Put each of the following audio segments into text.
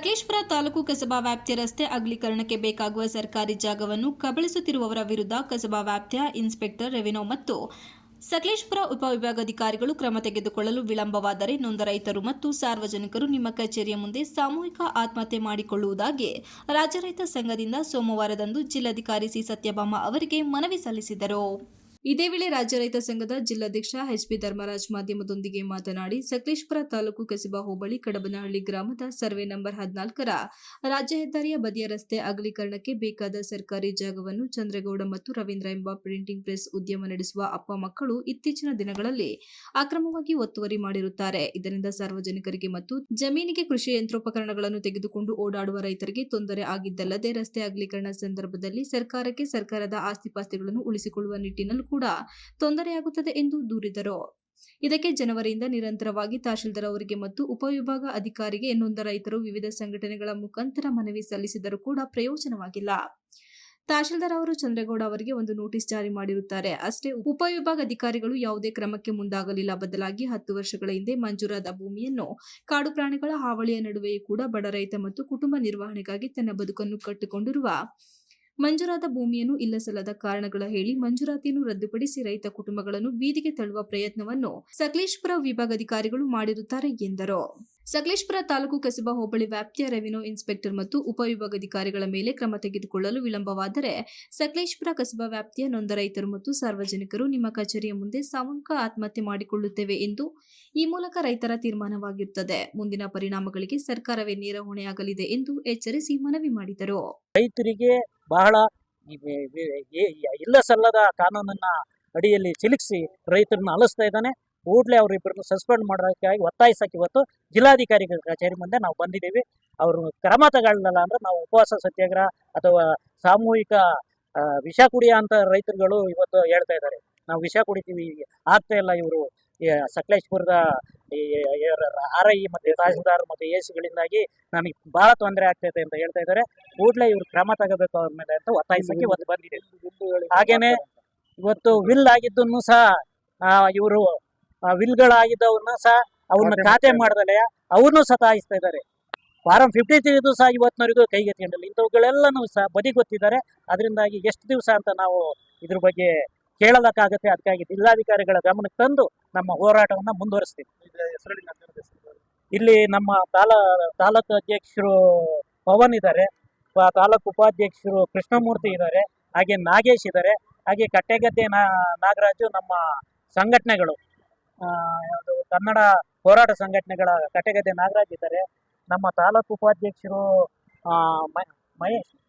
ಸಕಲೇಶಪುರ ತಾಲೂಕು ಕಸಬಾ ವ್ಯಾಪ್ತಿಯ ರಸ್ತೆ ಅಗಲೀಕರಣಕ್ಕೆ ಬೇಕಾಗುವ ಸರ್ಕಾರಿ ಜಾಗವನ್ನು ಕಬಳಿಸುತ್ತಿರುವವರ ವಿರುದ್ಧ ಕಸಬಾ ವ್ಯಾಪ್ತಿಯ ಇನ್ಸ್ಪೆಕ್ಟರ್ ರೆವಿನ್ಯೂ ಮತ್ತು ಸಕಲೇಶಪುರ ಉಪವಿಭಾಗಾಧಿಕಾರಿಗಳು ಕ್ರಮ ತೆಗೆದುಕೊಳ್ಳಲು ವಿಳಂಬವಾದರೆ ನೊಂದ ರೈತರು ಮತ್ತು ಸಾರ್ವಜನಿಕರು ನಿಮ್ಮ ಕಚೇರಿಯ ಮುಂದೆ ಸಾಮೂಹಿಕ ಆತ್ಮಹತ್ಯೆ ಮಾಡಿಕೊಳ್ಳುವುದಾಗಿ ರಾಜ್ಯ ರೈತ ಸಂಘದಿಂದ ಸೋಮವಾರದಂದು ಜಿಲ್ಲಾಧಿಕಾರಿ ಸಿ ಸತ್ಯಭಾಮ ಅವರಿಗೆ ಮನವಿ ಸಲ್ಲಿಸಿದರು. ಇದೇ ವೇಳೆ ರಾಜ್ಯ ರೈತ ಸಂಘದ ಜಿಲ್ಲಾಧ್ಯಕ್ಷ ಎಚ್.ಪಿ. ಧರ್ಮರಾಜ್ ಮಾಧ್ಯಮದೊಂದಿಗೆ ಮಾತನಾಡಿ, ಸಕಲೇಶಪುರ ತಾಲೂಕು ಕಸಬಾ ಹೋಬಳಿ ಕಡಬನಹಳ್ಳಿ ಗ್ರಾಮದ ಸರ್ವೆ ನಂಬರ್ 14ರ ರಾಜ್ಯ ಹೆದ್ದಾರಿಯ ಬದಿಯ ರಸ್ತೆ ಅಗಲೀಕರಣಕ್ಕೆ ಬೇಕಾದ ಸರ್ಕಾರಿ ಜಾಗವನ್ನು ಚಂದ್ರೇಗೌಡ ಮತ್ತು ರವೀಂದ್ರ ಎಂಬ ಪ್ರಿಂಟಿಂಗ್ ಪ್ರೆಸ್ ಉದ್ಯಮ ನಡೆಸುವ ಅಪ್ಪ ಮಕ್ಕಳು ಇತ್ತೀಚಿನ ದಿನಗಳಲ್ಲಿ ಅಕ್ರಮವಾಗಿ ಒತ್ತುವರಿ ಮಾಡಿರುತ್ತಾರೆ. ಇದರಿಂದ ಸಾರ್ವಜನಿಕರಿಗೆ ಮತ್ತು ಜಮೀನಿಗೆ ಕೃಷಿ ಯಂತ್ರೋಪಕರಣಗಳನ್ನು ತೆಗೆದುಕೊಂಡು ಓಡಾಡುವ ರೈತರಿಗೆ ತೊಂದರೆ ಆಗಿದ್ದಲ್ಲದೆ ರಸ್ತೆ ಅಗಲೀಕರಣ ಸಂದರ್ಭದಲ್ಲಿ ಸರ್ಕಾರಕ್ಕೆ ಸರ್ಕಾರದ ಆಸ್ತಿಪಾಸ್ತಿಗಳನ್ನು ಉಳಿಸಿಕೊಳ್ಳುವ ನಿಟ್ಟಿನಲ್ಲೂ ಕೂಡ ತೊಂದರೆಯಾಗುತ್ತದೆ ಎಂದು ದೂರಿದರು. ಇದಕ್ಕೆ ಜನವರಿಯಿಂದ ನಿರಂತರವಾಗಿ ತಹಶೀಲ್ದಾರ್ ಅವರಿಗೆ ಮತ್ತು ಉಪವಿಭಾಗ ಅಧಿಕಾರಿಗೆ ನೊಂದ ರೈತರು ವಿವಿಧ ಸಂಘಟನೆಗಳ ಮುಖಾಂತರ ಮನವಿ ಸಲ್ಲಿಸಿದರೂ ಕೂಡ ಪ್ರಯೋಜನವಾಗಿಲ್ಲ. ತಹಶೀಲ್ದಾರ್ ಅವರು ಚಂದ್ರೇಗೌಡ ಅವರಿಗೆ ಒಂದು ನೋಟಿಸ್ ಜಾರಿ ಮಾಡಿರುತ್ತಾರೆ ಅಷ್ಟೇ. ಉಪವಿಭಾಗ ಅಧಿಕಾರಿಗಳು ಯಾವುದೇ ಕ್ರಮಕ್ಕೆ ಮುಂದಾಗಲಿಲ್ಲ. ಬದಲಾಗಿ 10 ವರ್ಷಗಳ ಹಿಂದೆ ಮಂಜೂರಾದ ಭೂಮಿಯನ್ನು ಕಾಡು ಪ್ರಾಣಿಗಳ ಹಾವಳಿಯ ನಡುವೆಯೂ ಕೂಡ ಬಡ ರೈತ ಮತ್ತು ಕುಟುಂಬ ನಿರ್ವಹಣೆಗಾಗಿ ತನ್ನ ಬದುಕನ್ನು ಕಟ್ಟಿಕೊಂಡಿರುವ ಮಂಜೂರಾದ ಭೂಮಿಯನ್ನು ಇಲ್ಲಸಲ್ಲದ ಕಾರಣಗಳ ಹೇಳಿ ಮಂಜೂರಾತಿಯನ್ನು ರದ್ದುಪಡಿಸಿ ರೈತ ಕುಟುಂಬಗಳನ್ನು ಬೀದಿಗೆ ತಳ್ಳುವ ಪ್ರಯತ್ನವನ್ನು ಸಕಲೇಶಪುರ ವಿಭಾಗಾಧಿಕಾರಿಗಳು ಮಾಡಿರುತ್ತಾರೆ ಎಂದರು. ಸಕಲೇಶಪುರ ತಾಲೂಕು ಕಸಬಾ ಹೋಬಳಿ ವ್ಯಾಪ್ತಿಯ ರೆವಿನ್ಯೂ ಇನ್ಸ್ಪೆಕ್ಟರ್ ಮತ್ತು ಉಪವಿಭಾಗಾಧಿಕಾರಿಗಳ ಮೇಲೆ ಕ್ರಮ ತೆಗೆದುಕೊಳ್ಳಲು ವಿಳಂಬವಾದರೆ ಸಕಲೇಶಪುರ ಕಸಬಾ ವ್ಯಾಪ್ತಿಯ ನೊಂದ ರೈತರು ಮತ್ತು ಸಾರ್ವಜನಿಕರು ನಿಮ್ಮ ಕಚೇರಿಯ ಮುಂದೆ ಸಾಮೂಹಿಕ ಆತ್ಮಹತ್ಯೆ ಮಾಡಿಕೊಳ್ಳುತ್ತೇವೆ ಎಂದು ಈ ಮೂಲಕ ರೈತರ ತೀರ್ಮಾನವಾಗಿರುತ್ತದೆ. ಮುಂದಿನ ಪರಿಣಾಮಗಳಿಗೆ ಸರ್ಕಾರವೇ ನೇರ ಹೊಣೆಯಾಗಲಿದೆ ಎಂದು ಎಚ್ಚರಿಸಿ ಮನವಿ ಮಾಡಿದರು. ರೈತರಿಗೆ ಬಹಳ ಇಲ್ಲ ಸಲ್ಲದ ಕಾನೂನನ್ನ ಅಡಿಯಲ್ಲಿ ಸಿಲುಕಿಸಿ ರೈತರನ್ನ ಅಲಿಸ್ತಾ ಇದ್ದಾನೆ. ಕೂಡಲೇ ಅವರಿಬ್ಬರನ್ನು ಸಸ್ಪೆಂಡ್ ಮಾಡೋದಕ್ಕಾಗಿ ಒತ್ತಾಯಿಸಕ್ಕೆ ಇವತ್ತು ಜಿಲ್ಲಾಧಿಕಾರಿ ಕಚೇರಿ ಮುಂದೆ ನಾವು ಬಂದಿದ್ದೀವಿ. ಅವರು ಕ್ರಮ ತಗೊಳ್ಳಲ್ಲ ಅಂದ್ರೆ ನಾವು ಉಪವಾಸ ಸತ್ಯಾಗ್ರಹ ಅಥವಾ ಸಾಮೂಹಿಕ ವಿಷ ಕುಡಿಯ ಅಂತ ರೈತರುಗಳು ಇವತ್ತು ಹೇಳ್ತಾ ಇದ್ದಾರೆ. ನಾವು ವಿಷ ಕುಡಿತೀವಿ, ಆಗ್ತಾ ಇಲ್ಲ. ಇವರು ಸಕಲೇಶಪುರದ RI ಮತ್ತು ತಹಶೀಲ್ದಾರ್ ಮತ್ತು AC ಗಳಿಂದಾಗಿ ನಮಗೆ ಬಹಳ ತೊಂದರೆ ಆಗ್ತೈತೆ ಅಂತ ಹೇಳ್ತಾ ಇದ್ದಾರೆ. ಕೂಡಲೇ ಇವ್ರು ಕ್ರಮ ತಗೋಬೇಕು ಅವ್ರ ಮೇಲೆ ಅಂತ ಒತ್ತಾಯಿಸಕ್ಕೆ ಇವತ್ತು ಬಂದಿದೆ. ಹಾಗೇನೆ ಇವತ್ತು ವಿಲ್ ಆಗಿದ್ದನ್ನು ಸಹ ಇವರು ವಿಲ್ಗಳಾಗಿದ್ದವನ್ನ ಸಹ ಅವ್ರನ್ನ ಖಾತೆ ಮಾಡ್ದಲೆ ಅವ್ರನ್ನೂ ಸತಾಯಿಸ್ತಾ ಇದ್ದಾರೆ. ಫಾರಂ 53 ಸಹ ಇವತ್ತಿನವರೆಗೂ ಕೈಗೆತ್ತಿಕೊಂಡಿಲ್ಲ. ಇಂಥವುಗಳೆಲ್ಲನೂ ಸಹ ಬದಿಗೊತ್ತಿದ್ದಾರೆ. ಅದರಿಂದಾಗಿ ಎಷ್ಟು ದಿವಸ ಅಂತ ನಾವು ಇದ್ರ ಬಗ್ಗೆ ಕೇಳಲಕ್ಕಾಗತ್ತೆ. ಅದಕ್ಕಾಗಿ ಜಿಲ್ಲಾಧಿಕಾರಿಗಳ ಗಮನಕ್ಕೆ ತಂದು ನಮ್ಮ ಹೋರಾಟವನ್ನ ಮುಂದುವರಿಸ್ತೀವಿ. ಇಲ್ಲಿ ನಮ್ಮ ತಾಲೂಕು ಅಧ್ಯಕ್ಷರು ಪವನ್ ಇದ್ದಾರೆ, ತಾಲೂಕು ಉಪಾಧ್ಯಕ್ಷರು ಕೃಷ್ಣಮೂರ್ತಿ ಇದ್ದಾರೆ, ಹಾಗೆ ನಾಗೇಶ್ ಇದ್ದಾರೆ, ಹಾಗೆ ಕಟ್ಟೆಗದ್ದೆ ನಾಗರಾಜು. ನಮ್ಮ ಸಂಘಟನೆಗಳು ಕನ್ನಡ ಹೋರಾಟ ಸಂಘಟನೆಗಳ ಕಟ್ಟೆಗದ್ದೆ ನಾಗರಾಜ್ ಇದ್ದಾರೆ. ನಮ್ಮ ತಾಲೂಕು ಉಪಾಧ್ಯಕ್ಷರು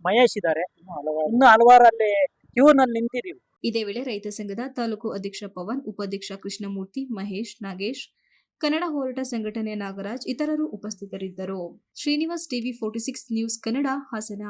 ಮಹೇಶ್ ಇದ್ದಾರೆ. ಇನ್ನು ಹಲವಾರು ಅಲ್ಲಿ ಕ್ಯೂನಲ್ಲಿ ನಿಂತಿದ್ದೀವಿ. ಇದೇ ವೇಳೆ ರೈತ ಸಂಘದ ತಾಲೂಕು ಅಧ್ಯಕ್ಷ ಪವನ್, ಉಪಾಧ್ಯಕ್ಷ ಕೃಷ್ಣಮೂರ್ತಿ, ಮಹೇಶ್, ನಾಗೇಶ್, ಕನ್ನಡ ಹೋರಾಟ ಸಂಘಟನೆಯ ನಾಗರಾಜ್ ಇತರರು ಉಪಸ್ಥಿತರಿದ್ದರು. Srinivas, TV 46 news Kannada, Hassan.